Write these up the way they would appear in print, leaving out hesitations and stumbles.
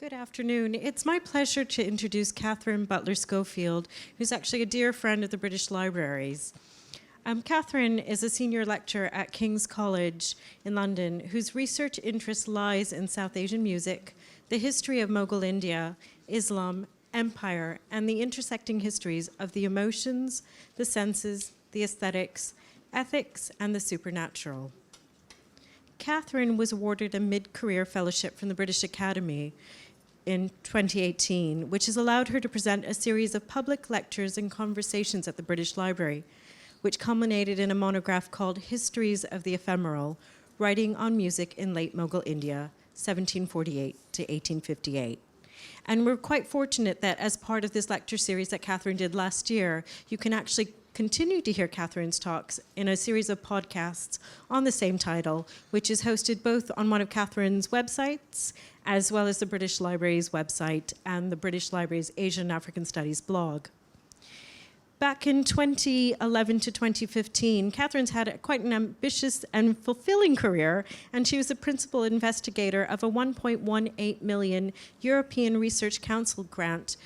Good afternoon. It's my pleasure to introduce Katherine Butler Schofield, who's actually a dear friend of the British Libraries. Katherine is a senior lecturer at King's College in London, whose research interest lies in South Asian music, the history of Mughal India, Islam, empire, and the intersecting histories of the emotions, the senses, the aesthetics, ethics, and the supernatural. Katherine was awarded a mid-career fellowship from the British Academy in 2018, which has allowed her to present a series of public lectures and conversations at the British Library, which culminated in a monograph called Histories of the Ephemeral, Writing on Music in Late Mughal India, 1748 to 1858. And we're quite fortunate that as part of this lecture series that Katherine did last year, you can actually continue to hear Katherine's talks in a series of podcasts on the same title, which is hosted both on one of Katherine's websites, as well as the British Library's website and the British Library's Asian and African Studies blog. Back in 2011 to 2015, Katherine's had quite an ambitious and fulfilling career, and she was the principal investigator of a 1.18 million European Research Council grant,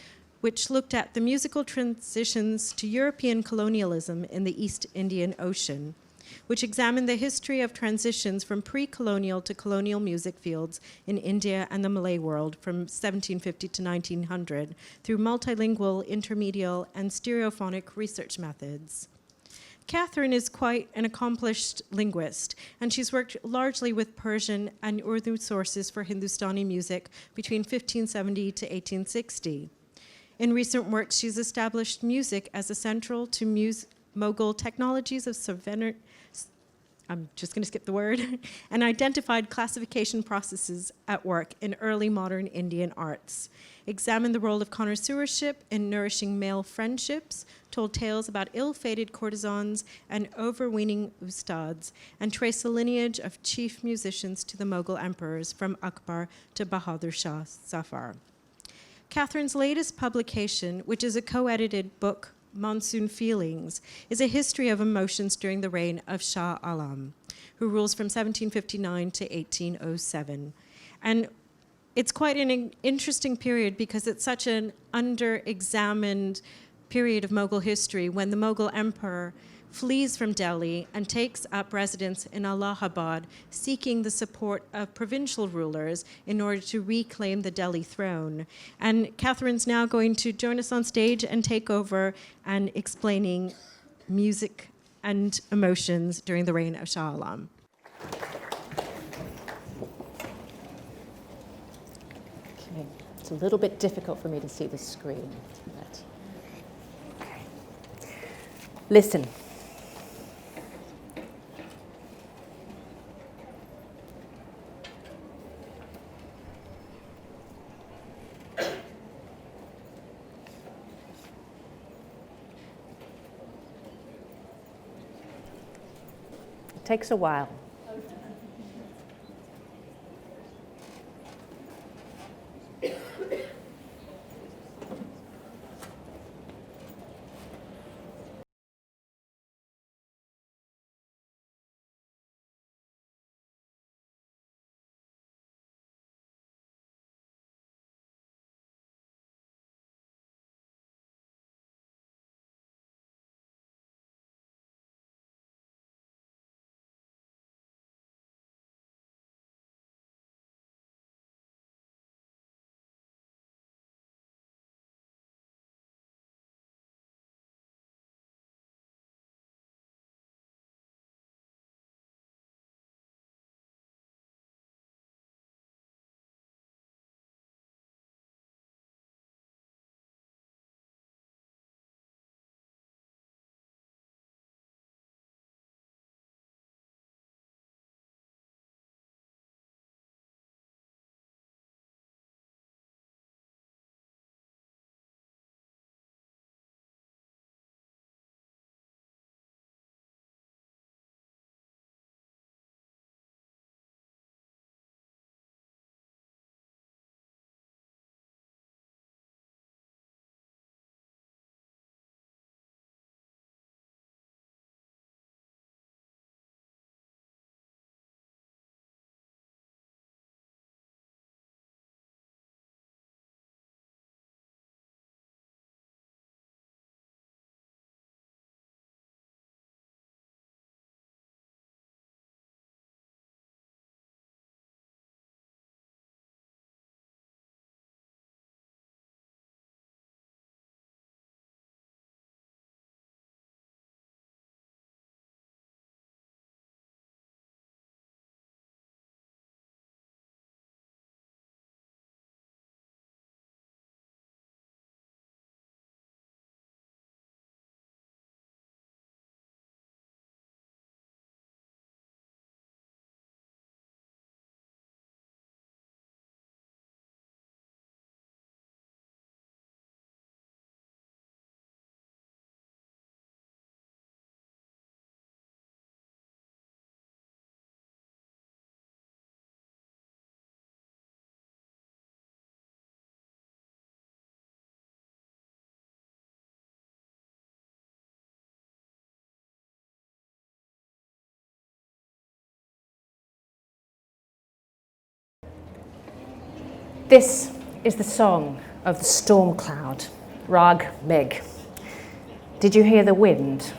which looked at the musical transitions to European colonialism in the East Indian Ocean, which examined the history of transitions from pre-colonial to colonial music fields in India and the Malay world from 1750 to 1900 through multilingual, intermedial, and stereophonic research methods. Katherine is quite an accomplished linguist, and she's worked largely with Persian and Urdu sources for Hindustani music between 1570 to 1860. In recent works, she's established music as a central to Mughal technologies of I'm just going to skip the word, and identified classification processes at work in early modern Indian arts, examined the role of connoisseurship in nourishing male friendships, told tales about ill-fated courtesans and overweening ustads, and traced the lineage of chief musicians to the Mughal emperors from Akbar to Bahadur Shah Zafar. Katherine's latest publication, which is a co-edited book, Monsoon Feelings, is a history of emotions during the reign of Shah Alam, who rules from 1759 to 1807. And it's quite an interesting period because it's such an under-examined period of Mughal history when the Mughal emperor flees from Delhi and takes up residence in Allahabad, seeking the support of provincial rulers in order to reclaim the Delhi throne. And Katherine's now going to join us on stage and take over and explaining music and emotions during the reign of Shah Alam. Okay, it's a little bit difficult for me to see the screen. But... okay. Listen. Takes a while. This is the song of the storm cloud, Rag Meg. Did you hear the wind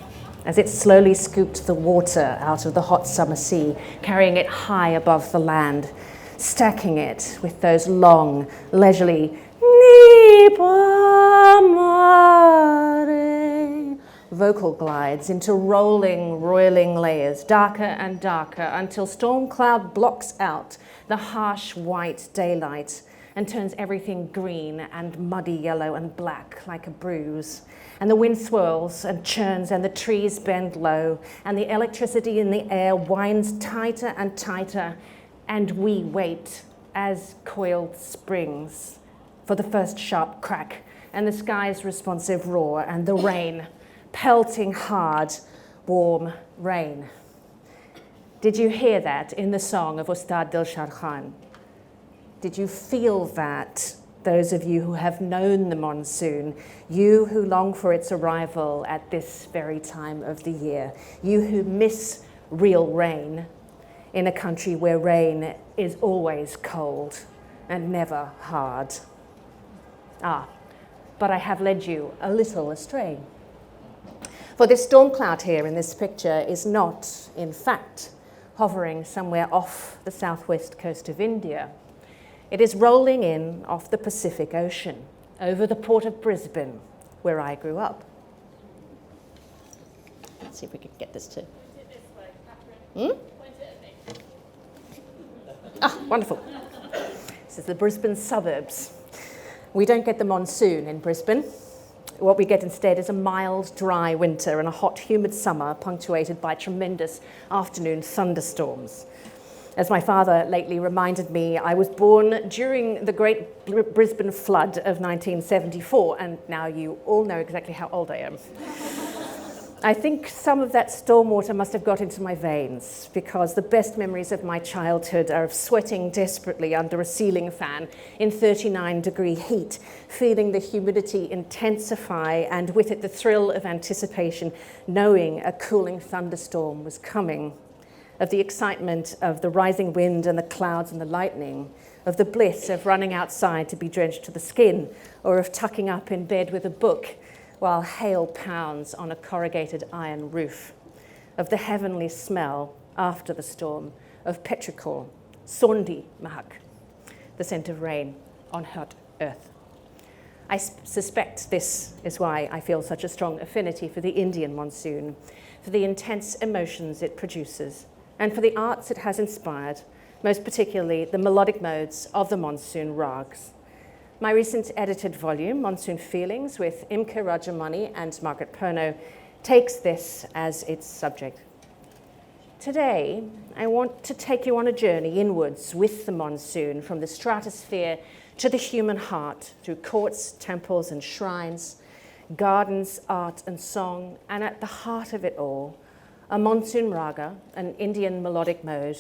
as it slowly scooped the water out of the hot summer sea, carrying it high above the land, stacking it with those long, leisurely vocal glides into rolling, roiling layers, darker and darker, until storm cloud blocks out the harsh white daylight and turns everything green and muddy yellow and black like a bruise. And the wind swirls and churns and the trees bend low and the electricity in the air winds tighter and tighter, and we wait as coiled springs for the first sharp crack and the sky's responsive roar and the rain, pelting hard, warm rain. Did you hear that in the song of Ustad Dilshad Khan? Did you feel that, those of you who have known the monsoon, you who long for its arrival at this very time of the year, you who miss real rain in a country where rain is always cold and never hard? But I have led you a little astray. For this storm cloud here in this picture is not, in fact, hovering somewhere off the southwest coast of India. It is rolling in off the Pacific Ocean, over the port of Brisbane, where I grew up. Let's see if we can get this to... Wonderful. This is the Brisbane suburbs. We don't get the monsoon in Brisbane. What we get instead is a mild, dry winter and a hot, humid summer punctuated by tremendous afternoon thunderstorms. As my father lately reminded me, I was born during the Great Brisbane Flood of 1974, and now you all know exactly how old I am. I think some of that stormwater must have got into my veins, because the best memories of my childhood are of sweating desperately under a ceiling fan in 39-degree heat, feeling the humidity intensify, and with it the thrill of anticipation, knowing a cooling thunderstorm was coming, of the excitement of the rising wind and the clouds and the lightning, of the bliss of running outside to be drenched to the skin, or of tucking up in bed with a book while hail pounds on a corrugated iron roof, of the heavenly smell after the storm of petrichor, sondi mahak, the scent of rain on hot earth. I suspect this is why I feel such a strong affinity for the Indian monsoon, for the intense emotions it produces, and for the arts it has inspired, most particularly the melodic modes of the Monsoon Ragas. My recent edited volume, Monsoon Feelings, with Imke Rajamani and Margaret Perno, takes this as its subject. Today, I want to take you on a journey inwards with the monsoon, from the stratosphere to the human heart, through courts, temples, and shrines, gardens, art, and song, and at the heart of it all, a monsoon raga, an Indian melodic mode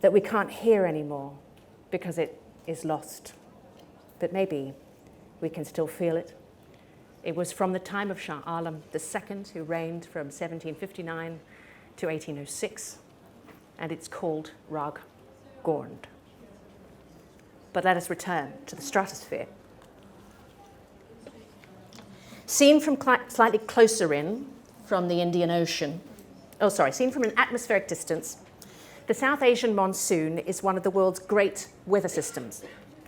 that we can't hear anymore because it is lost. But maybe we can still feel it. It was from the time of Shah Alam II, who reigned from 1759 to 1806, and it's called Rag Gond. But let us return to the stratosphere. Seen from slightly closer in from the Indian Ocean, seen from an atmospheric distance, the South Asian monsoon is one of the world's great weather systems,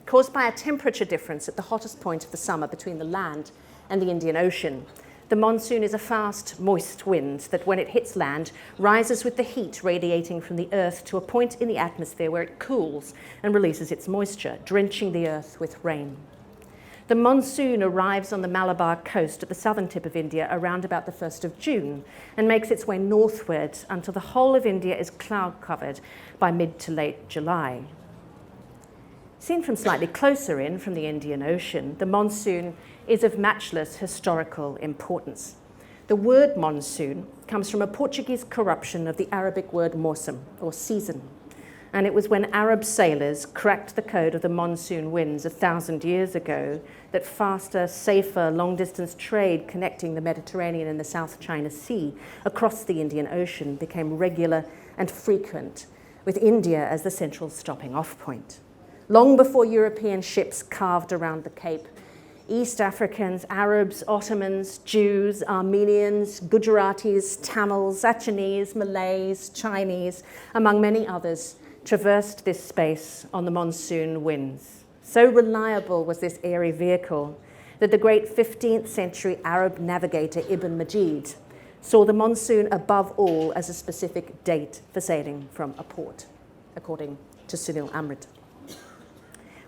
caused by a temperature difference at the hottest point of the summer between the land and the Indian Ocean. The monsoon is a fast, moist wind that, when it hits land, rises with the heat radiating from the earth to a point in the atmosphere where it cools and releases its moisture, drenching the earth with rain. The monsoon arrives on the Malabar coast at the southern tip of India around about the 1st of June and makes its way northward until the whole of India is cloud-covered by mid to late July. Seen from slightly closer in from the Indian Ocean, the monsoon is of matchless historical importance. The word monsoon comes from a Portuguese corruption of the Arabic word mawsim, or season, and it was when Arab sailors cracked the code of the monsoon winds 1,000 years ago that faster, safer, long-distance trade connecting the Mediterranean and the South China Sea across the Indian Ocean became regular and frequent, with India as the central stopping-off point. Long before European ships carved around the Cape, East Africans, Arabs, Ottomans, Jews, Armenians, Gujaratis, Tamils, Achinese, Malays, Chinese, among many others, traversed this space on the monsoon winds. So reliable was this airy vehicle that the great 15th century Arab navigator Ibn Majid saw the monsoon above all as a specific date for sailing from a port, according to Sunil Amrit.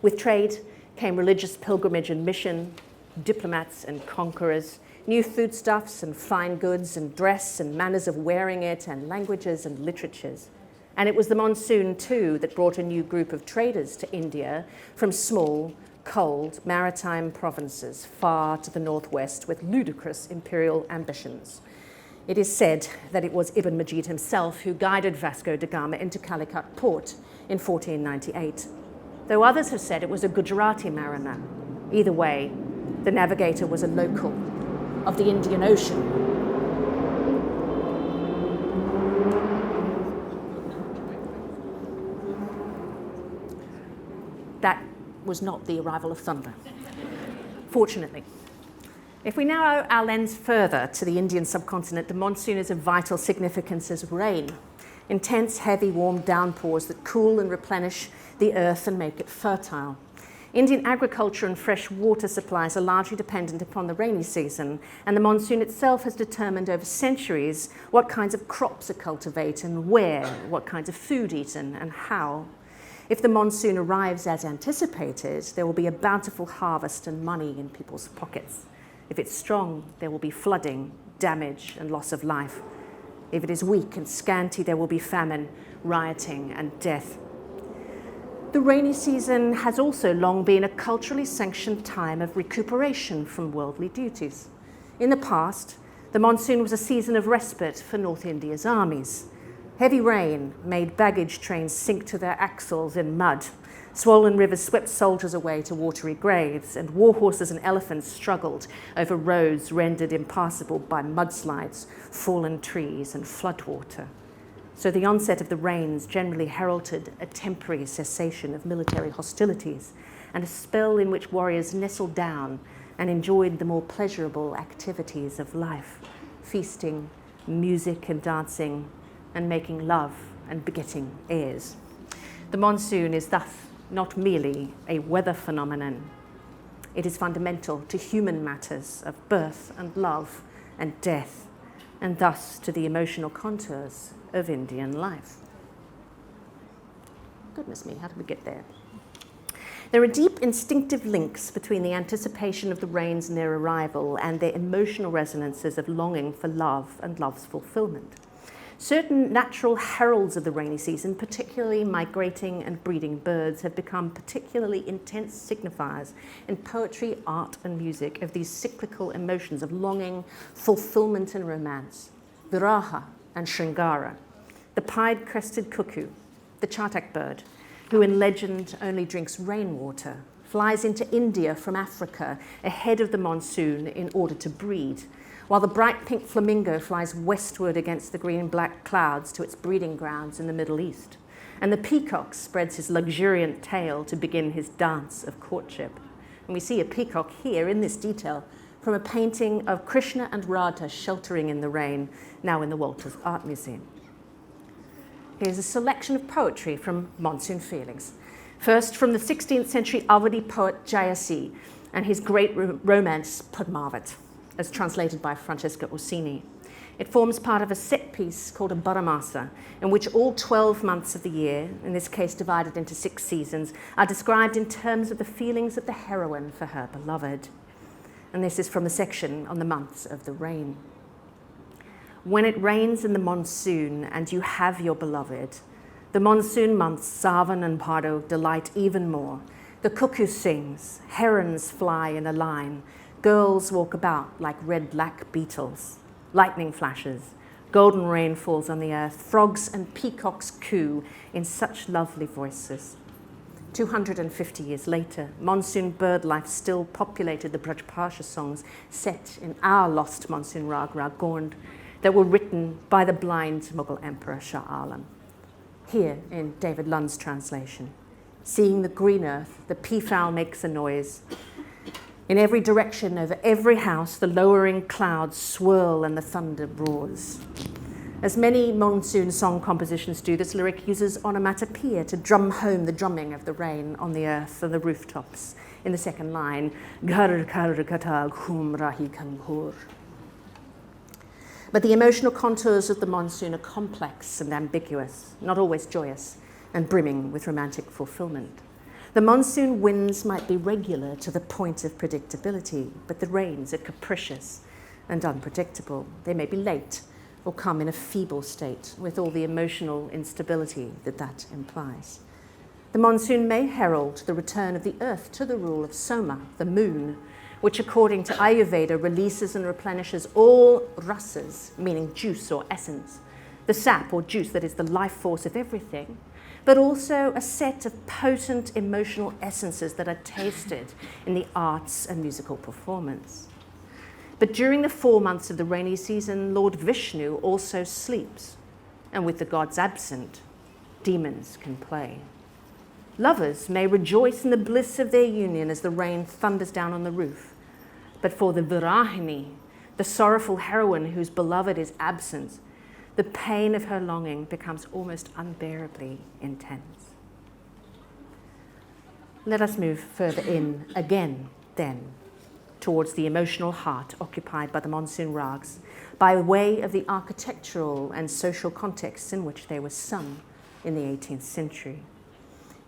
With trade came religious pilgrimage and mission, diplomats and conquerors, new foodstuffs and fine goods and dress and manners of wearing it and languages and literatures. And it was the monsoon, too, that brought a new group of traders to India from small, cold, maritime provinces far to the northwest with ludicrous imperial ambitions. It is said that it was Ibn Majid himself who guided Vasco da Gama into Calicut port in 1498, though others have said it was a Gujarati mariner. Either way, the navigator was a local of the Indian Ocean. That was not the arrival of thunder, fortunately. If we narrow our lens further to the Indian subcontinent, the monsoon is of vital significance as rain. Intense, heavy, warm downpours that cool and replenish the earth and make it fertile. Indian agriculture and fresh water supplies are largely dependent upon the rainy season, and the monsoon itself has determined over centuries what kinds of crops are cultivated and where, what kinds of food eaten and how. If the monsoon arrives as anticipated, there will be a bountiful harvest and money in people's pockets. If it's strong, there will be flooding, damage, and loss of life. If it is weak and scanty, there will be famine, rioting, and death. The rainy season has also long been a culturally sanctioned time of recuperation from worldly duties. In the past, the monsoon was a season of respite for North India's armies. Heavy rain made baggage trains sink to their axles in mud. Swollen rivers swept soldiers away to watery graves, and war horses and elephants struggled over roads rendered impassable by mudslides, fallen trees, and floodwater. So the onset of the rains generally heralded a temporary cessation of military hostilities and a spell in which warriors nestled down and enjoyed the more pleasurable activities of life, feasting, music and dancing, and making love and begetting heirs. The monsoon is thus not merely a weather phenomenon. It is fundamental to human matters of birth and love and death, and thus to the emotional contours of Indian life. Goodness me, how did we get there? There are deep instinctive links between the anticipation of the rains and their arrival and their emotional resonances of longing for love and love's fulfillment. Certain natural heralds of the rainy season, particularly migrating and breeding birds, have become particularly intense signifiers in poetry, art, and music of these cyclical emotions of longing, fulfillment, and romance. Viraha and Shringara, the pied-crested cuckoo, the chatak bird, who in legend only drinks rainwater, flies into India from Africa ahead of the monsoon in order to breed, while the bright pink flamingo flies westward against the green-black clouds to its breeding grounds in the Middle East, and the peacock spreads his luxuriant tail to begin his dance of courtship. And we see a peacock here in this detail from a painting of Krishna and Radha sheltering in the rain, now in the Walters Art Museum. Here's a selection of poetry from Monsoon Feelings. First, from the 16th century Awadhi poet Jayasi and his great romance Padmavat, as translated by Francesca Orsini. It forms part of a set piece called a Baramasa, in which all 12 months of the year, in this case divided into 6 seasons, are described in terms of the feelings of the heroine for her beloved. And this is from the section on the months of the rain. When it rains in the monsoon and you have your beloved, the monsoon months, Savan and Bhado, delight even more. The cuckoo sings, herons fly in a line, girls walk about like red-black beetles. Lightning flashes, golden rain falls on the earth, frogs and peacocks coo in such lovely voices. 250 years later, monsoon bird life still populated the Brajbhasha songs set in our lost monsoon rag, Ragond, that were written by the blind Mughal emperor Shah Alam. Here in David Lund's translation, Seeing the green earth, the peafowl makes a noise. In every direction, over every house, the lowering clouds swirl and the thunder roars. As many monsoon song compositions do, this lyric uses onomatopoeia to drum home the drumming of the rain on the earth and the rooftops. In the second line, Ghar Ghar Gata Ghum Rahi Kanghur. But the emotional contours of the monsoon are complex and ambiguous, not always joyous, and brimming with romantic fulfillment. The monsoon winds might be regular to the point of predictability, but the rains are capricious and unpredictable. They may be late or come in a feeble state, with all the emotional instability that implies. The monsoon may herald the return of the earth to the rule of Soma, the moon, which according to Ayurveda releases and replenishes all rasas, meaning juice or essence, the sap or juice that is the life force of everything, but also a set of potent emotional essences that are tasted in the arts and musical performance. But during the 4 months of the rainy season, Lord Vishnu also sleeps, and with the gods absent, demons can play. Lovers may rejoice in the bliss of their union as the rain thunders down on the roof, but for the Virahini, the sorrowful heroine whose beloved is absent, the pain of her longing becomes almost unbearably intense. Let us move further in again, then, towards the emotional heart occupied by the Monsoon Ragas, by way of the architectural and social contexts in which they were sung in the 18th century.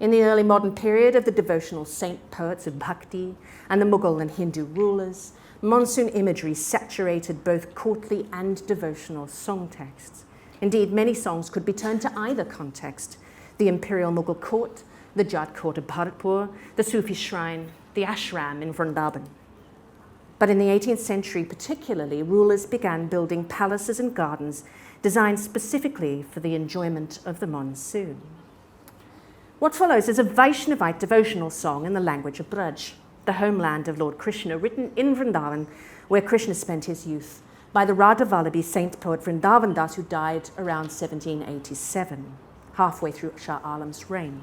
In the early modern period of the devotional saint poets of Bhakti and the Mughal and Hindu rulers, monsoon imagery saturated both courtly and devotional song texts. Indeed, many songs could be turned to either context: the imperial Mughal court, the Jat court of Bharatpur, the Sufi shrine, the ashram in Vrindavan. But in the 18th century particularly, rulers began building palaces and gardens designed specifically for the enjoyment of the monsoon. What follows is a Vaishnavite devotional song in the language of Braj, the homeland of Lord Krishna, written in Vrindavan, where Krishna spent his youth, by the Radha Vallabhi saint poet Vrindavan Das, who died around 1787, halfway through Shah Alam's reign.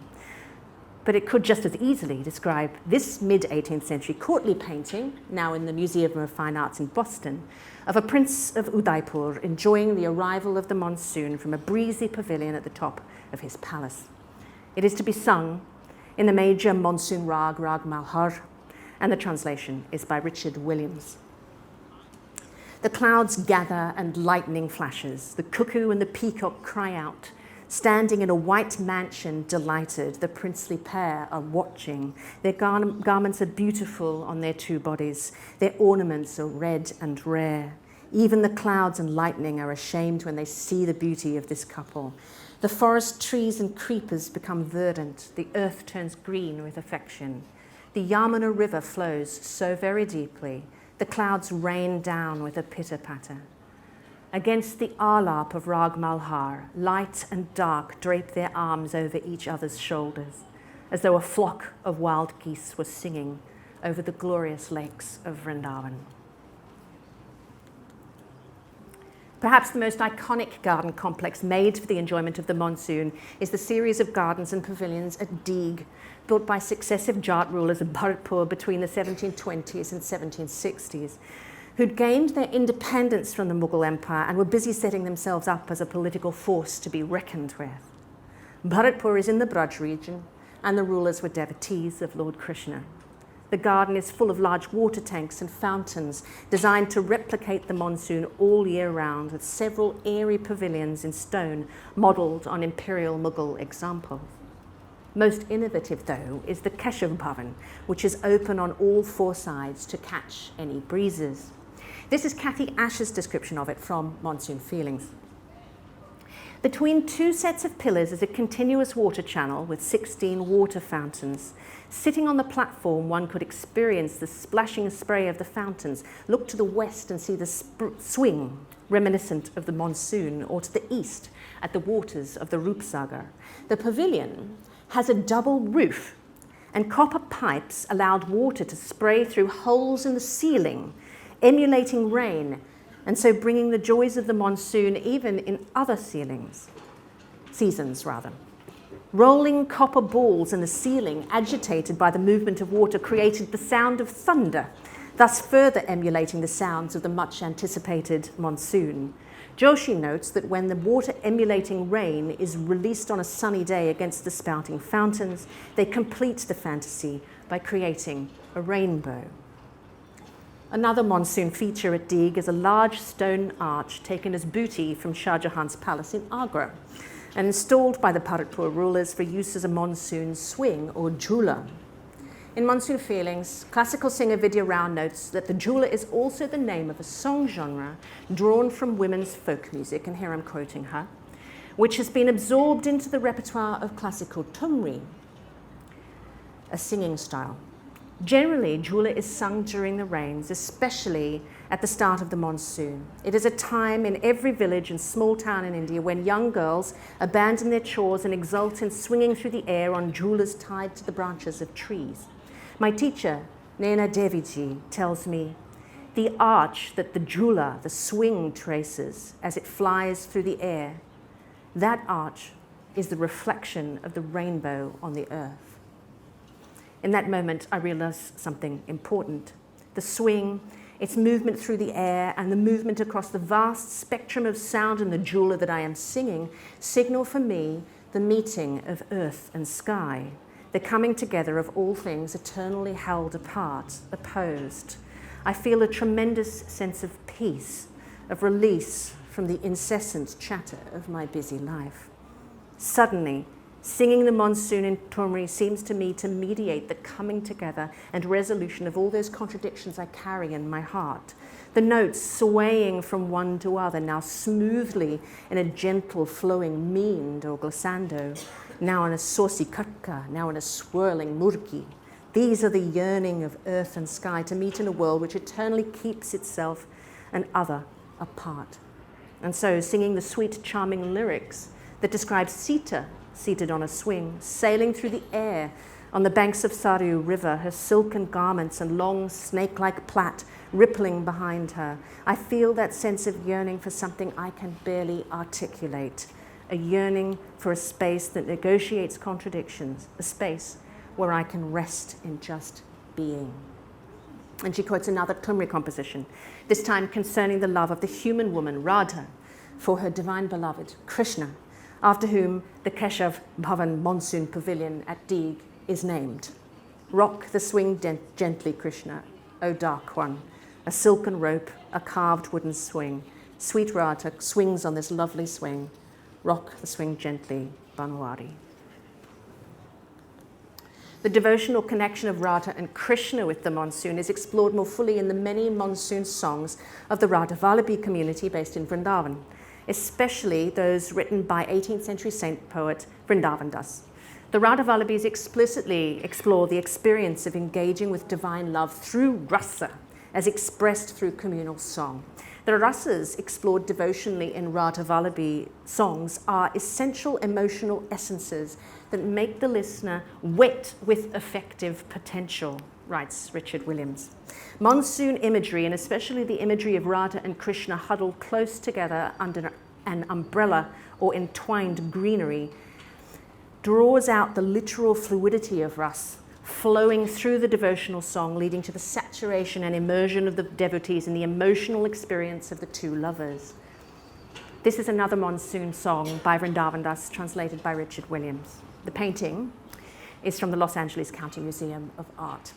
But it could just as easily describe this mid-18th century courtly painting, now in the Museum of Fine Arts in Boston, of a prince of Udaipur enjoying the arrival of the monsoon from a breezy pavilion at the top of his palace. It is to be sung in the major monsoon rag, Rag Malhar, and the translation is by Richard Williams. The clouds gather and lightning flashes. The cuckoo and the peacock cry out. Standing in a white mansion, delighted, the princely pair are watching. Their garments are beautiful on their two bodies. Their ornaments are red and rare. Even the clouds and lightning are ashamed when they see the beauty of this couple. The forest trees and creepers become verdant. The earth turns green with affection. The Yamuna river flows so very deeply. The clouds rain down with a pitter-patter. Against the alap of Rag Malhar, light and dark drape their arms over each other's shoulders, as though a flock of wild geese were singing over the glorious lakes of Vrindavan. Perhaps the most iconic garden complex made for the enjoyment of the monsoon is the series of gardens and pavilions at Deeg, built by successive Jat rulers of Bharatpur between the 1720s and 1760s, who'd gained their independence from the Mughal Empire and were busy setting themselves up as a political force to be reckoned with. Bharatpur is in the Braj region, and the rulers were devotees of Lord Krishna. The garden is full of large water tanks and fountains designed to replicate the monsoon all year round, with several airy pavilions in stone modelled on imperial Mughal examples. Most innovative, though, is the Keshav Bhavan, which is open on all four sides to catch any breezes. This is Kathy Ash's description of it from Monsoon Feelings. Between two sets of pillars is a continuous water channel with 16 water fountains. Sitting on the platform, one could experience the splashing spray of the fountains, look to the west and see the swing, reminiscent of the monsoon, or to the east at the waters of the Rupsagar. The pavilion has a double roof, and copper pipes allowed water to spray through holes in the ceiling, emulating rain, and so bringing the joys of the monsoon even in other seasons. Rolling copper balls in the ceiling, agitated by the movement of water, created the sound of thunder, thus further emulating the sounds of the much anticipated monsoon. Joshi notes that when the water emulating rain is released on a sunny day against the spouting fountains, they complete the fantasy by creating a rainbow. Another monsoon feature at Deeg is a large stone arch taken as booty from Shah Jahan's palace in Agra and installed by the Bharatpur rulers for use as a monsoon swing or jhula. In Monsoon Feelings, classical singer Vidya Rao notes that the jhula is also the name of a song genre drawn from women's folk music, and here I'm quoting her, which has been absorbed into the repertoire of classical tumri, a singing style. Generally, jhula is sung during the rains, especially at the start of the monsoon. It is a time in every village and small town in India when young girls abandon their chores and exult in swinging through the air on jhulas tied to the branches of trees. My teacher, Naina Deviji, tells me, the arch that the jhula, the swing, traces as it flies through the air, that arch is the reflection of the rainbow on the earth. In that moment, I realized something important. The swing, its movement through the air, and the movement across the vast spectrum of sound in the jhula that I am singing signal for me the meeting of earth and sky, the coming together of all things eternally held apart, opposed. I feel a tremendous sense of peace, of release from the incessant chatter of my busy life. Suddenly, singing the monsoon in Tumri seems to me to mediate the coming together and resolution of all those contradictions I carry in my heart. The notes swaying from one to other, now smoothly in a gentle flowing meend or glissando, now in a saucy katka, now in a swirling murki. These are the yearning of earth and sky to meet in a world which eternally keeps itself and other apart. And so, singing the sweet, charming lyrics that describe Sita seated on a swing, sailing through the air on the banks of Saryu River, her silken garments and long snake-like plait rippling behind her, I feel that sense of yearning for something I can barely articulate, a yearning for a space that negotiates contradictions, a space where I can rest in just being. And she quotes another Tumri composition, this time concerning the love of the human woman, Radha, for her divine beloved, Krishna, after whom the Keshav Bhavan Monsoon Pavilion at Deeg is named. Rock the swing gently, Krishna, O dark one, a silken rope, a carved wooden swing. Sweet Radha swings on this lovely swing. Rock the swing gently, Banwari. The devotional connection of Radha and Krishna with the monsoon is explored more fully in the many monsoon songs of the Radha Vallabhi community based in Vrindavan, especially those written by 18th century saint poet Vrindavan Das. The Radha Vallabhis explicitly explore the experience of engaging with divine love through rasa, as expressed through communal song. The rasas explored devotionally in Radha Vallabhi songs are essential emotional essences that make the listener wet with affective potential, writes Richard Williams. Monsoon imagery, and especially the imagery of Radha and Krishna huddled close together under an umbrella or entwined greenery, draws out the literal fluidity of ras, flowing through the devotional song, leading to the saturation and immersion of the devotees in the emotional experience of the two lovers. This is another monsoon song by Vrindavan Das, translated by Richard Williams. The painting is from the Los Angeles County Museum of Art.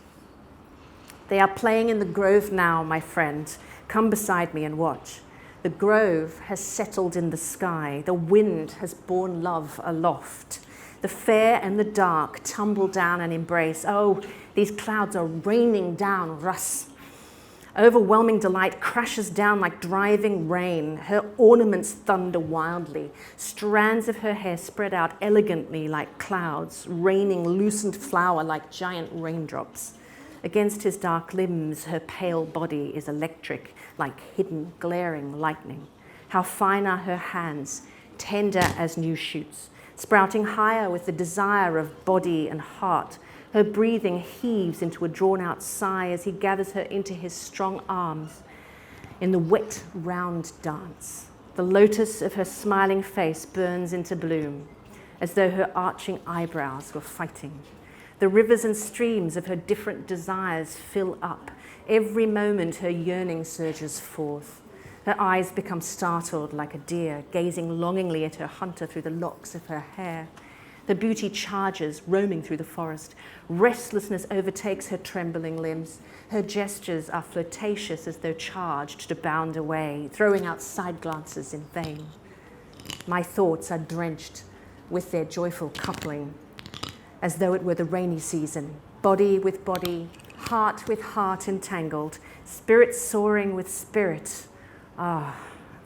They are playing in the grove now, my friend. Come beside me and watch. The grove has settled in the sky. The wind has borne love aloft. The fair and the dark tumble down and embrace. Oh, these clouds are raining down ras. Overwhelming delight crashes down like driving rain. Her ornaments thunder wildly. Strands of her hair spread out elegantly like clouds, raining loosened flour like giant raindrops. Against his dark limbs, her pale body is electric, like hidden, glaring lightning. How fine are her hands, tender as new shoots, sprouting higher with the desire of body and heart. Her breathing heaves into a drawn-out sigh as he gathers her into his strong arms in the wet, round dance. The lotus of her smiling face burns into bloom. as though her arching eyebrows were fighting. The rivers and streams of her different desires fill up. Every moment her yearning surges forth. Her eyes become startled like a deer, gazing longingly at her hunter through the locks of her hair. The beauty charges, roaming through the forest. Restlessness overtakes her trembling limbs. Her gestures are flirtatious as though charged to bound away, throwing out side glances in vain. My thoughts are drenched with their joyful coupling, as though it were the rainy season, body with body, heart with heart entangled, spirit soaring with spirit. Ah,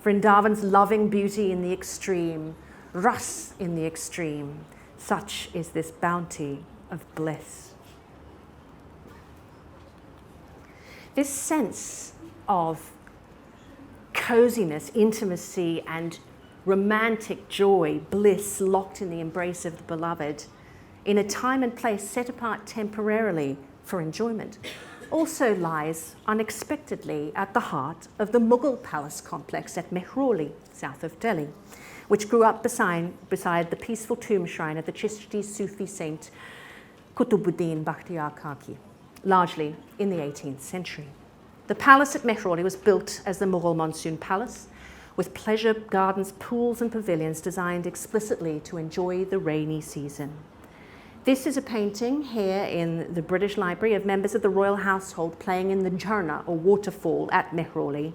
Vrindavan's loving beauty in the extreme, ras in the extreme. Such is this bounty of bliss. This sense of coziness, intimacy, and romantic joy, bliss, locked in the embrace of the beloved, in a time and place set apart temporarily for enjoyment, also lies unexpectedly at the heart of the Mughal palace complex at Mehrauli, south of Delhi, which grew up beside the peaceful tomb shrine of the Chishti Sufi saint Qutbuddin Bakhtiyar Kaki, largely in the 18th century. The palace at Mehrauli was built as the Mughal Monsoon Palace, with pleasure gardens, pools and pavilions designed explicitly to enjoy the rainy season. This is a painting here in the British Library of members of the royal household playing in the Jharna, or waterfall, at Mehrauli,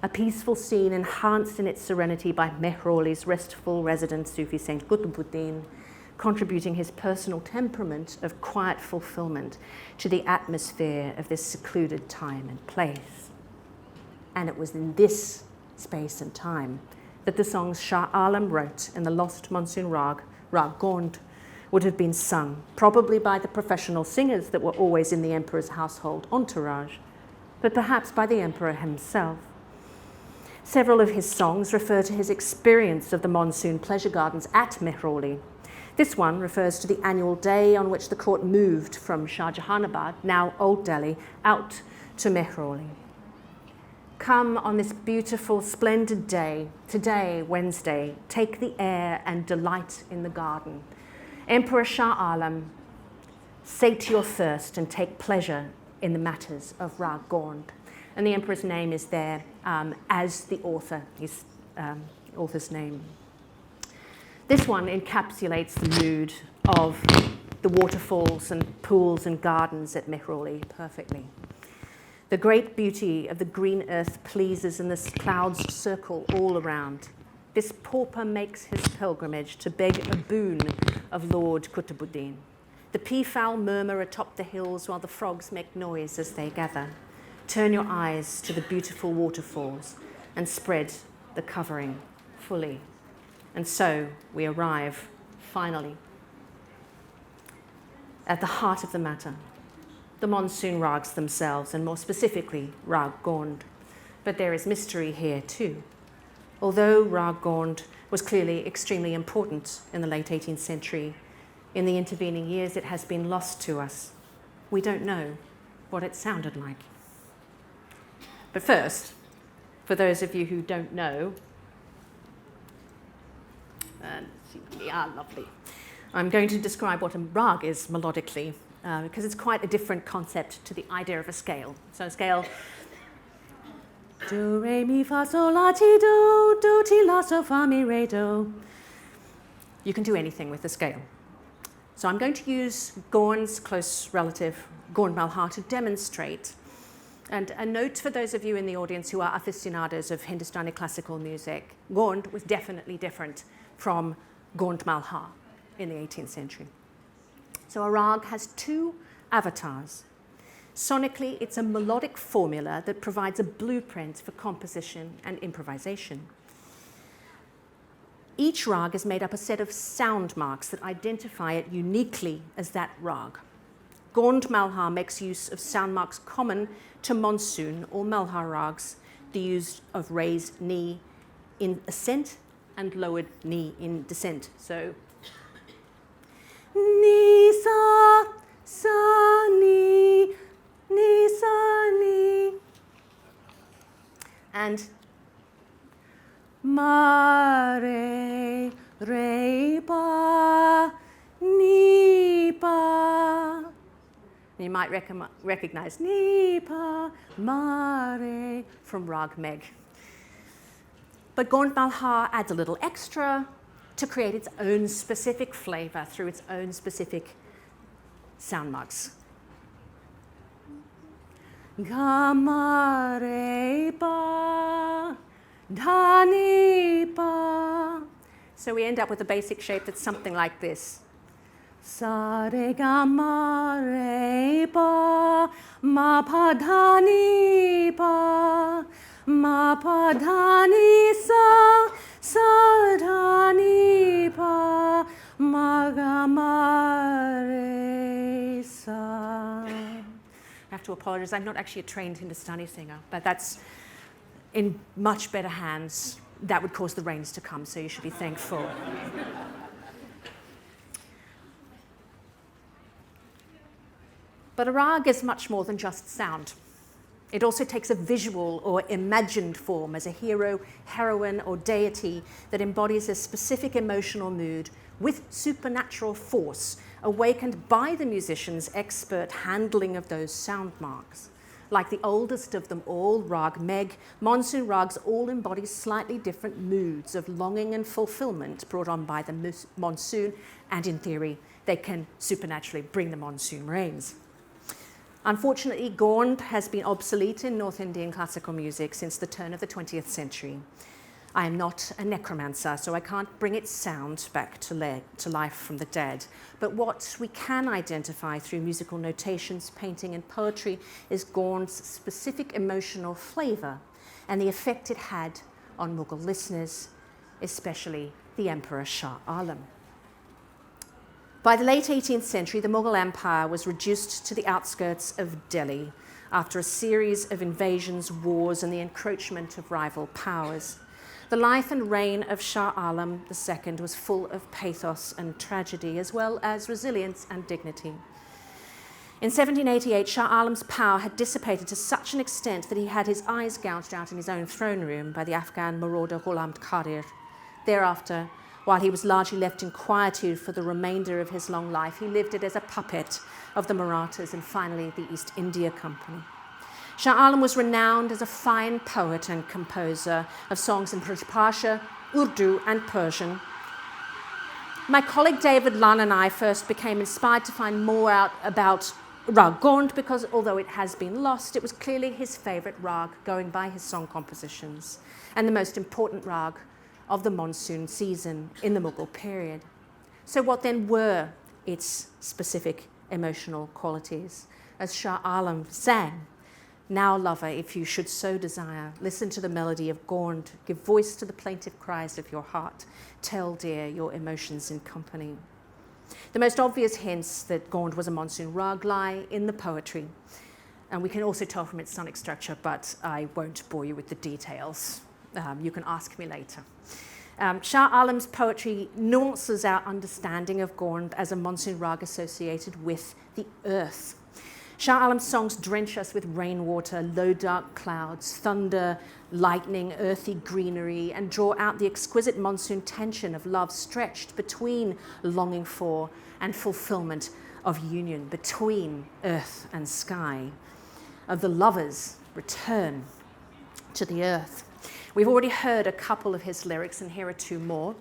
a peaceful scene enhanced in its serenity by Mehrauli's restful resident Sufi saint Qutbuddin, contributing his personal temperament of quiet fulfillment to the atmosphere of this secluded time and place. And it was in this space and time that the songs Shah Alam wrote in the lost Monsoon Rag Gond, would have been sung, probably by the professional singers that were always in the emperor's household entourage, but perhaps by the emperor himself. Several of his songs refer to his experience of the monsoon pleasure gardens at Mehrauli. This one refers to the annual day on which the court moved from Shah Jahanabad, now Old Delhi, out to Mehrauli. Come on this beautiful, splendid day, today, Wednesday, take the air and delight in the garden. Emperor Shah Alam, sate your thirst and take pleasure in the matters of Rag Gond. And the emperor's name is there as the author, his author's name. This one encapsulates the mood of the waterfalls and pools and gardens at Mehrauli perfectly. The great beauty of the green earth pleases, and the clouds circle all around. This pauper makes his pilgrimage to beg a boon of Lord Qutbuddin. The peafowl murmur atop the hills while the frogs make noise as they gather. Turn your eyes to the beautiful waterfalls and spread the covering fully. And so we arrive, finally, at the heart of the matter, the monsoon rags themselves, and more specifically, Rag Gond. But there is mystery here too. Although Rag Gond was clearly extremely important in the late 18th century, in the intervening years it has been lost to us. We don't know what it sounded like. But first, for those of you who don't know, lovely, I'm going to describe what a rag is melodically, because it's quite a different concept to the idea of a scale. So a scale, do, re, mi, fa, sol, la, ti, do, ti, la, so, fa, mi, re, do. You can do anything with the scale. So I'm going to use Gorn's close relative, Gorn Malhar, to demonstrate. And a note for those of you in the audience who are aficionados of Hindustani classical music, Gorn was definitely different from Gorn Malhar in the 18th century. So a rag has two avatars. Sonically, it's a melodic formula that provides a blueprint for composition and improvisation. Each rag is made up a set of sound marks that identify it uniquely as that rag. Gond Malhar makes use of sound marks common to monsoon or Malhar rags, the use of raised knee in ascent and lowered knee in descent. So, ni, sa, ni, sa, ni. And ma, re, re, pa, ni, pa. You might recognize ni, pa, ma, re from Rag Meg. But Gond Malhar adds a little extra to create its own specific flavor through its own specific sound marks. Ga, ma, re, pa, da, ni, pa. So we end up with a basic shape that's something like this. Sa, re, ga, ma, re, pa, ma, pa, da, ni, pa, ma, pa, da, ni, sa, da, ni, pa, ma, ga, ma, re, sa. I have to apologize, I'm not actually a trained Hindustani singer, but that's in much better hands. That would cause the rains to come, so you should be thankful. But a rag is much more than just sound. It also takes a visual or imagined form as a hero, heroine, or deity that embodies a specific emotional mood with supernatural force, awakened by the musician's expert handling of those sound marks. Like the oldest of them all, Rag Meg, Monsoon Ragas all embody slightly different moods of longing and fulfillment brought on by the monsoon, and in theory, they can supernaturally bring the monsoon rains. Unfortunately, Gond has been obsolete in North Indian classical music since the turn of the 20th century. I am not a necromancer, so I can't bring its sound back to life from the dead. But what we can identify through musical notations, painting, and poetry is Gond's specific emotional flavour and the effect it had on Mughal listeners, especially the Emperor Shah Alam. By the late 18th century, the Mughal Empire was reduced to the outskirts of Delhi after a series of invasions, wars, and the encroachment of rival powers. The life and reign of Shah Alam II was full of pathos and tragedy, as well as resilience and dignity. In 1788, Shah Alam's power had dissipated to such an extent that he had his eyes gouged out in his own throne room by the Afghan marauder Ghulam Qadir. Thereafter, while he was largely left in quietude for the remainder of his long life, he lived it as a puppet of the Marathas and finally the East India Company. Shah Alam was renowned as a fine poet and composer of songs in Braj, Urdu, and Persian. My colleague David Lunn and I first became inspired to find more out about Rag Gond because although it has been lost, it was clearly his favourite rag going by his song compositions and the most important rag of the monsoon season in the Mughal period. So what then were its specific emotional qualities? As Shah Alam sang, "Now, lover, if you should so desire, listen to the melody of Gond, give voice to the plaintive cries of your heart, tell, dear, your emotions in company." The most obvious hints that Gond was a monsoon rag lie in the poetry, and we can also tell from its sonic structure, but I won't bore you with the details. You can ask me later. Shah Alam's poetry nuances our understanding of Gond as a monsoon rag associated with the earth. Shah Alam's songs drench us with rainwater, low dark clouds, thunder, lightning, earthy greenery, and draw out the exquisite monsoon tension of love stretched between longing for and fulfillment of union between earth and sky, of the lover's return to the earth. We've already heard a couple of his lyrics, and here are two more.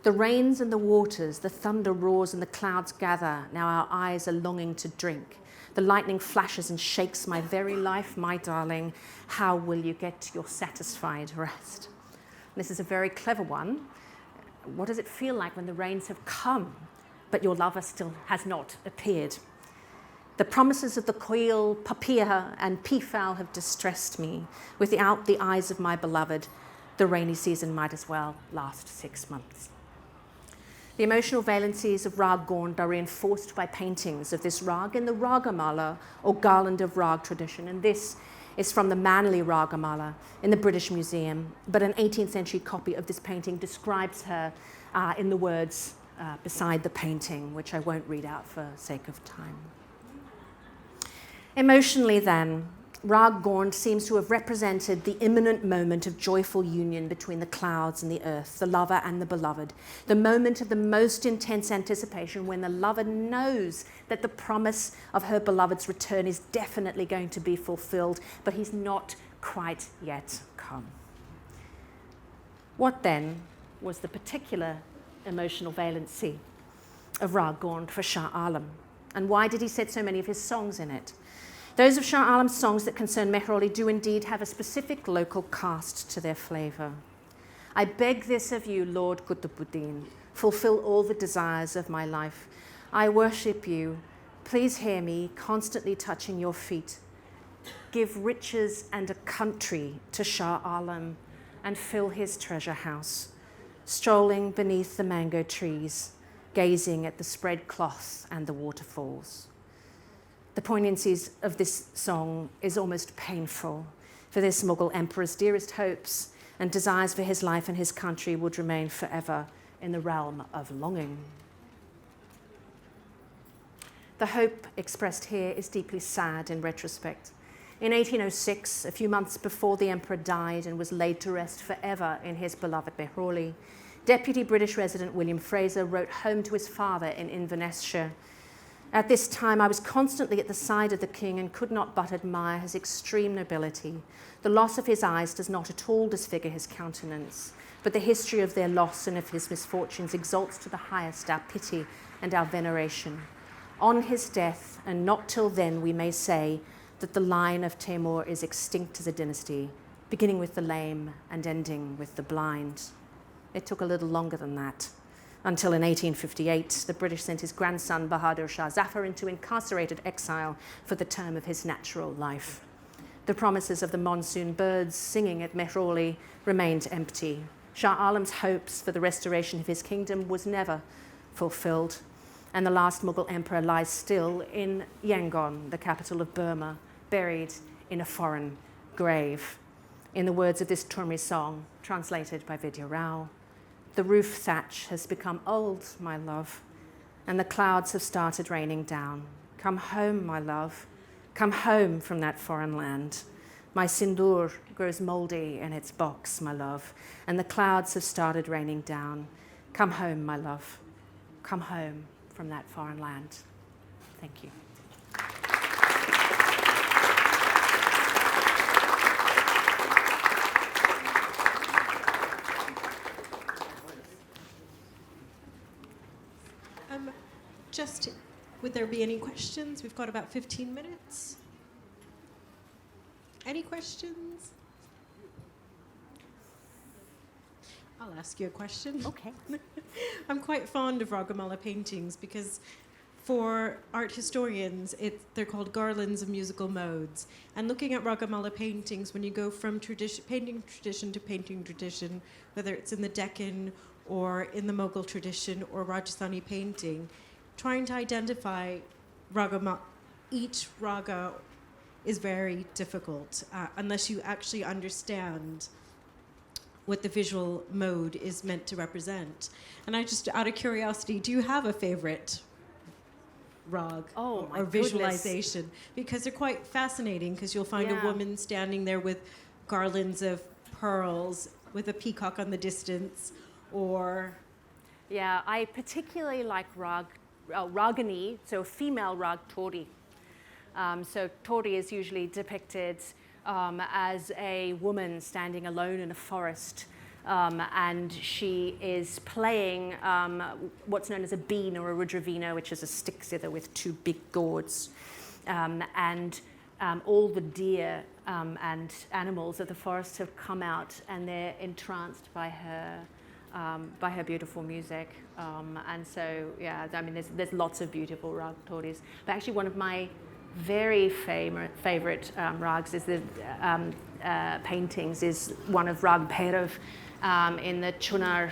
The rains and the waters, the thunder roars and the clouds gather. Now our eyes are longing to drink. The lightning flashes and shakes my very life, my darling. How will you get your satisfied rest? This is a very clever one. What does it feel like when the rains have come, but your lover still has not appeared? The promises of the koil, papiya, and peafowl have distressed me. Without the eyes of my beloved, the rainy season might as well last 6 months. The emotional valencies of Rag Gond are reinforced by paintings of this rag in the Ragamala, or garland of rag tradition, and this is from the Manly Ragamala in the British Museum, but an 18th century copy of this painting describes her in the words beside the painting, which I won't read out for sake of time. Emotionally then, Rag Gond seems to have represented the imminent moment of joyful union between the clouds and the earth, the lover and the beloved, the moment of the most intense anticipation when the lover knows that the promise of her beloved's return is definitely going to be fulfilled, but he's not quite yet come. What then was the particular emotional valency of Rag Gond for Shah Alam, and why did he set so many of his songs in it? Those of Shah Alam's songs that concern Mehrauli do indeed have a specific local cast to their flavour. I beg this of you, Lord Qutbuddin, fulfill all the desires of my life. I worship you. Please hear me, constantly touching your feet. Give riches and a country to Shah Alam and fill his treasure house, strolling beneath the mango trees, gazing at the spread cloth and the waterfalls. The poignancies of this song is almost painful, for this Mughal emperor's dearest hopes and desires for his life and his country would remain forever in the realm of longing. The hope expressed here is deeply sad in retrospect. In 1806, a few months before the emperor died and was laid to rest forever in his beloved Mehrauli, Deputy British Resident William Fraser wrote home to his father in Inverness-shire. At this time, I was constantly at the side of the king and could not but admire his extreme nobility. The loss of his eyes does not at all disfigure his countenance, but the history of their loss and of his misfortunes exalts to the highest our pity and our veneration. On his death, and not till then, we may say that the line of Timur is extinct as a dynasty, beginning with the lame and ending with the blind. It took a little longer than that, until in 1858, the British sent his grandson Bahadur Shah Zafar into incarcerated exile for the term of his natural life. The promises of the monsoon birds singing at Mehrauli remained empty. Shah Alam's hopes for the restoration of his kingdom was never fulfilled, and the last Mughal emperor lies still in Yangon, the capital of Burma, buried in a foreign grave. In the words of this Turmi song, translated by Vidya Rao, the roof thatch has become old, my love, and the clouds have started raining down. Come home, my love. Come home from that foreign land. My sindoor grows mouldy in its box, my love, and the clouds have started raining down. Come home, my love. Come home from that foreign land. Thank you. Would there be any questions? We've got about 15 minutes. Any questions? I'll ask you a question. Okay. I'm quite fond of Ragamala paintings because for art historians, they're called garlands of musical modes. And looking at Ragamala paintings, when you go from painting tradition to painting tradition, whether it's in the Deccan or in the Mughal tradition or Rajasthani painting, trying to identify each raga is very difficult unless you actually understand what the visual mode is meant to represent. And I just, out of curiosity, do you have a favorite rag or visualization? Goodness. Because they're quite fascinating, because you'll find Yeah. a woman standing there with garlands of pearls with a peacock on the distance, or... Yeah, I particularly like Ragini, so female Rag Tori. So Tori is usually depicted as a woman standing alone in a forest, and she is playing what's known as a bean or a rudravina, which is a stick zither with two big gourds. And all the deer and animals of the forest have come out, and they're entranced by her beautiful music. And so, yeah, I mean, there's lots of beautiful rag toris. But actually, one of my very favorite rags is the paintings is one of Rag Bhairav in the Chunar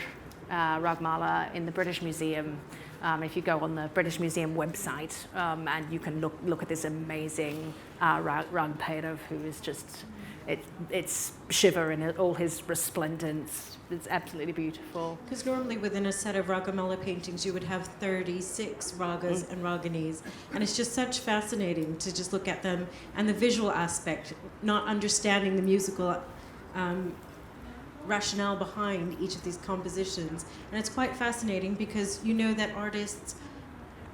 Ragmala in the British Museum. If you go on the British Museum website, and you can look at this amazing Rag Bhairav, who is just it's Shiva in all his resplendence. It's absolutely beautiful. Because normally within a set of Ragamala paintings, you would have 36 ragas and raganis. And it's just such fascinating to just look at them and the visual aspect, not understanding the musical rationale behind each of these compositions. And it's quite fascinating because you know that artists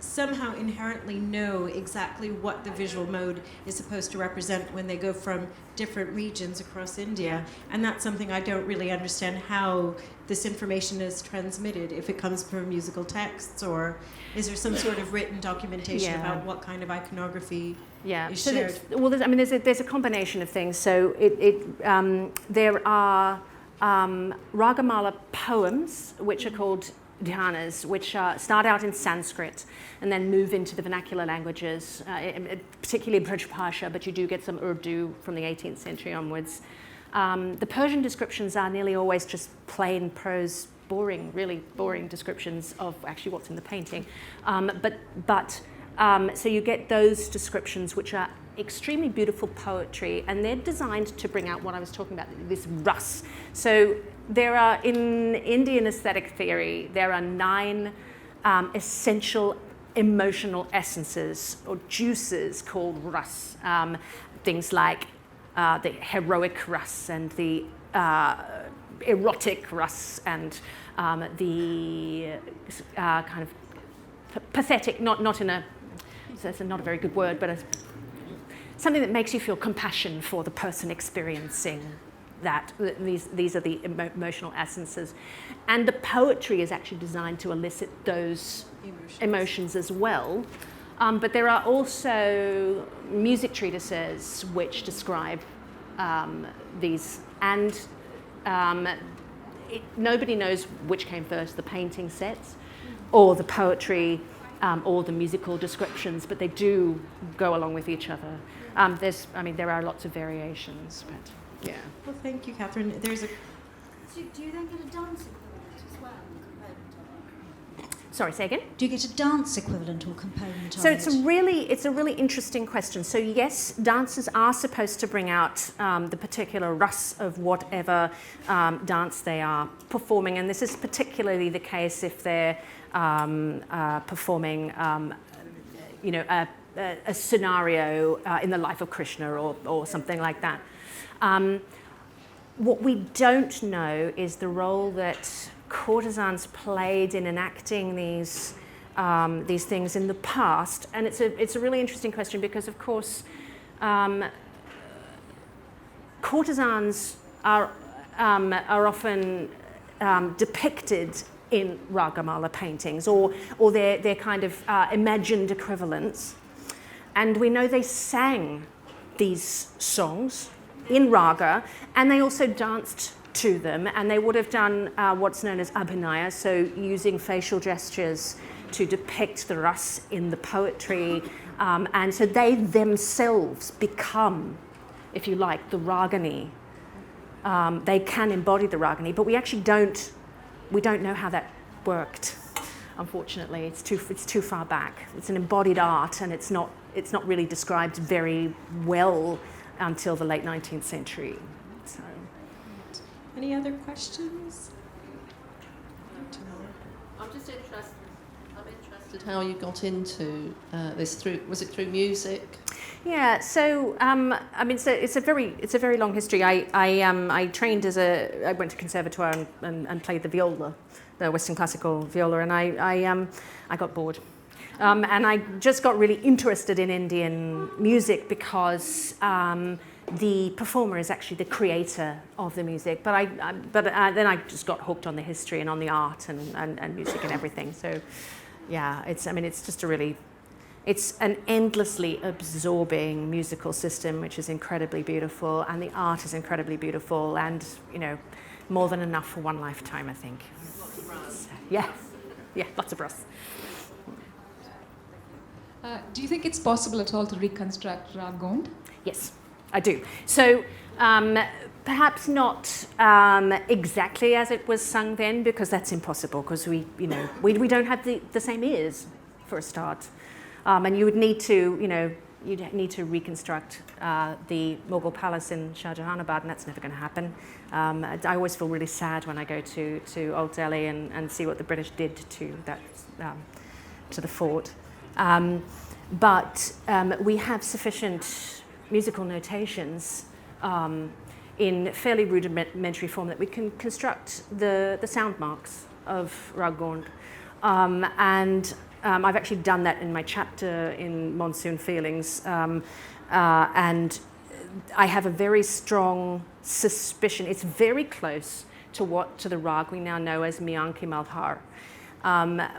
somehow inherently know exactly what the visual mode is supposed to represent when they go from different regions across India. And that's something I don't really understand, how this information is transmitted, if it comes from musical texts, or is there some sort of written documentation about what kind of iconography is shared? There's a combination of things. So there are Ragamala poems, which are called dhyanas, which start out in Sanskrit and then move into the vernacular languages, particularly Braj Bhasha, but you do get some Urdu from the 18th century onwards. The Persian descriptions are nearly always just plain prose, really boring descriptions of actually what's in the painting. So you get those descriptions, which are extremely beautiful poetry, and they're designed to bring out what I was talking about, this ras. So there are, in Indian aesthetic theory, there are 9 essential emotional essences or juices called ras. Things like the heroic ras and the erotic ras and the kind of pathetic, not in a, that's not a very good word, but something that makes you feel compassion for the person experiencing that. These are the emotional essences. And the poetry is actually designed to elicit those emotions as well. But there are also music treatises which describe these. And nobody knows which came first, the painting sets or the poetry or the musical descriptions, but they do go along with each other. There are lots of variations, but yeah. Well, thank you, Katherine. Do you then get a dance equivalent as well? Sorry, say again? Do you get a dance equivalent or component So of it's a really interesting question. So yes, dancers are supposed to bring out the particular ras of whatever dance they are performing, and this is particularly the case if they're performing, a scenario in the life of Krishna or something like that. What we don't know is the role that courtesans played in enacting these things in the past, and it's a really interesting question because, of course, courtesans are often depicted in Ragamala paintings or their kind of imagined equivalents, and we know they sang these songs in raga, and they also danced to them, and they would have done what's known as abhinaya, so using facial gestures to depict the ras in the poetry, and so they themselves become, if you like, the ragini. They can embody the ragini, but we actually don't know how that worked. Unfortunately, it's too far back. It's an embodied art, and it's not really described very well until the late 19th century. So. Any other questions? I'm interested how you got into this. Was it through music? Yeah, so it's a very long history. I trained I went to conservatoire and played the viola, the Western classical viola, and I got bored. And I just got really interested in Indian music because the performer is actually the creator of the music. But then I just got hooked on the history and on the art and music and everything. So, yeah, it's an endlessly absorbing musical system, which is incredibly beautiful, and the art is incredibly beautiful, and more than enough for one lifetime, I think. Lots of brass. Yeah, lots of brass. Do you think it's possible at all to reconstruct Ragond? Yes, I do. So perhaps not exactly as it was sung then, because that's impossible, because we don't have the same ears for a start. And you would need to, you'd need to reconstruct the Mughal palace in Shah Jahanabad, and that's never going to happen. I always feel really sad when I go to Old Delhi and see what the British did to that to the fort. But we have sufficient musical notations in fairly rudimentary form that we can construct the sound marks of Rag Gond. And I've actually done that in my chapter in Monsoon Feelings. And I have a very strong suspicion. It's very close to the rag we now know as Miyanki Malhar,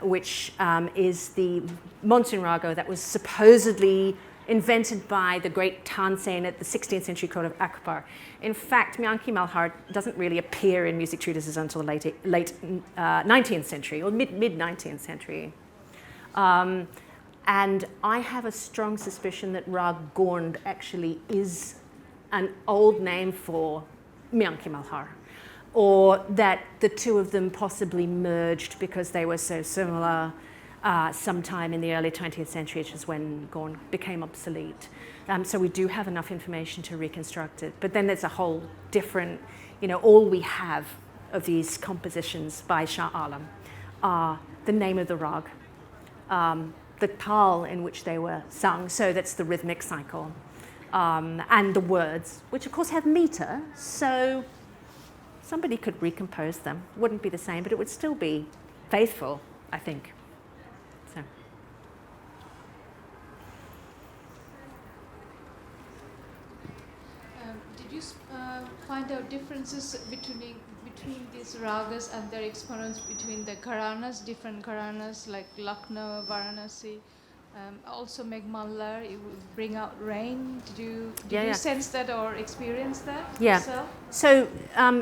which is the Monsoon Raga that was supposedly invented by the great Tansen at the 16th century court of Akbar. In fact, Miyanki Malhar doesn't really appear in music treatises until the late 19th century, or mid-19th century. And I have a strong suspicion that Rag Gond actually is an old name for Miyanki Malhar, or that the two of them possibly merged because they were so similar sometime in the early 20th century, which is when Gond became obsolete. So we do have enough information to reconstruct it. But then there's a whole different, all we have of these compositions by Shah Alam are the name of the rag, the tal in which they were sung, so that's the rhythmic cycle, and the words, which of course have meter, so somebody could recompose them. Wouldn't be the same, but it would still be faithful, I think. So. Did you find out differences between these ragas and their exponents between the Gharanas, different Gharanas like Lucknow, Varanasi, also Meghmallar, it would bring out rain. Did you sense that or experience that yourself? So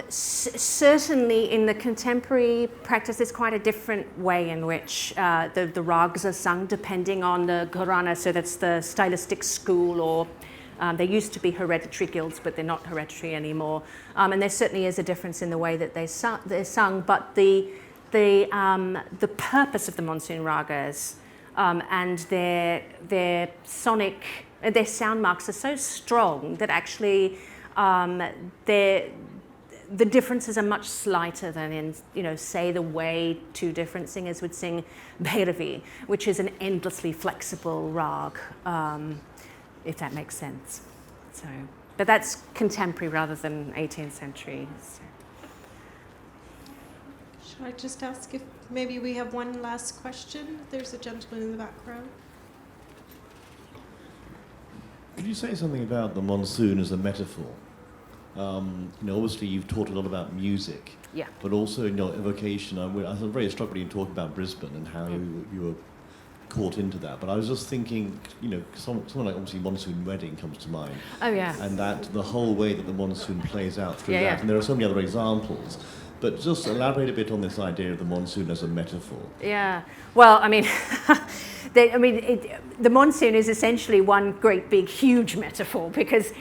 certainly in the contemporary practice, there's quite a different way in which the ragas are sung depending on the Gharana. So that's the stylistic school, or they used to be hereditary guilds, but they're not hereditary anymore. And there certainly is a difference in the way that they're sung. But the purpose of the Monsoon Ragas and their sonic, their sound marks are so strong that actually the differences are much slighter than in, say, the way two different singers would sing Bhairavi, which is an endlessly flexible rag, if that makes sense. So, but that's contemporary rather than 18th century. So. Should I just ask if maybe we have one last question? There's a gentleman in the back row. Could you say something about the monsoon as a metaphor? Obviously you've talked a lot about music, but also in your evocation, I was very struck when you talked about Brisbane and how you were caught into that. But I was just thinking, someone like obviously Monsoon Wedding comes to mind. Oh yeah. And that the whole way that the monsoon plays out through that, and there are so many other examples. But just elaborate a bit on this idea of the monsoon as a metaphor. Yeah. Well, I mean, the monsoon is essentially one great big huge metaphor because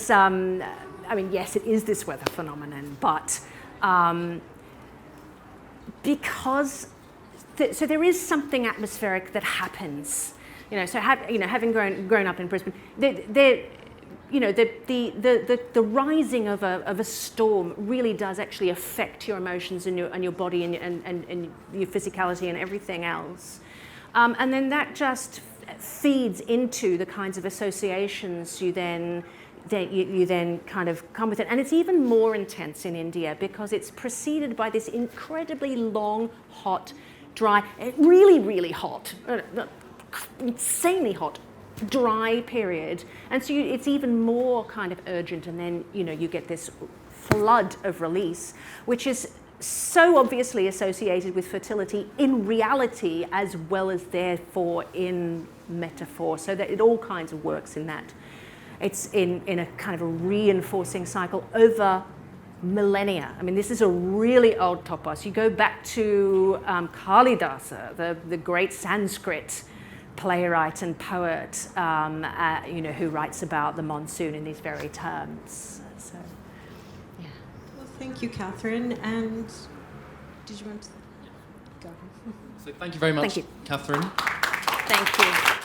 yes, it is this weather phenomenon, but because so there is something atmospheric that happens. Having grown up in Brisbane, the rising of a storm really does actually affect your emotions and your body and your physicality and everything else. And then that just feeds into the kinds of associations you then kind of come with it. And it's even more intense in India because it's preceded by this incredibly long, hot, dry, really, really hot, insanely hot, dry period, and so it's even more kind of urgent, and then you get this flood of release, which is so obviously associated with fertility in reality as well as therefore in metaphor, so that it all kinds of works in that. It's in a kind of a reinforcing cycle over millennia. I mean, this is a really old topos. You go back to Kalidasa, the great Sanskrit playwright and poet, who writes about the monsoon in these very terms. So, yeah. Well, thank you, Katherine. And did you want to go? So thank you very much, Thank you. Katherine. Thank you.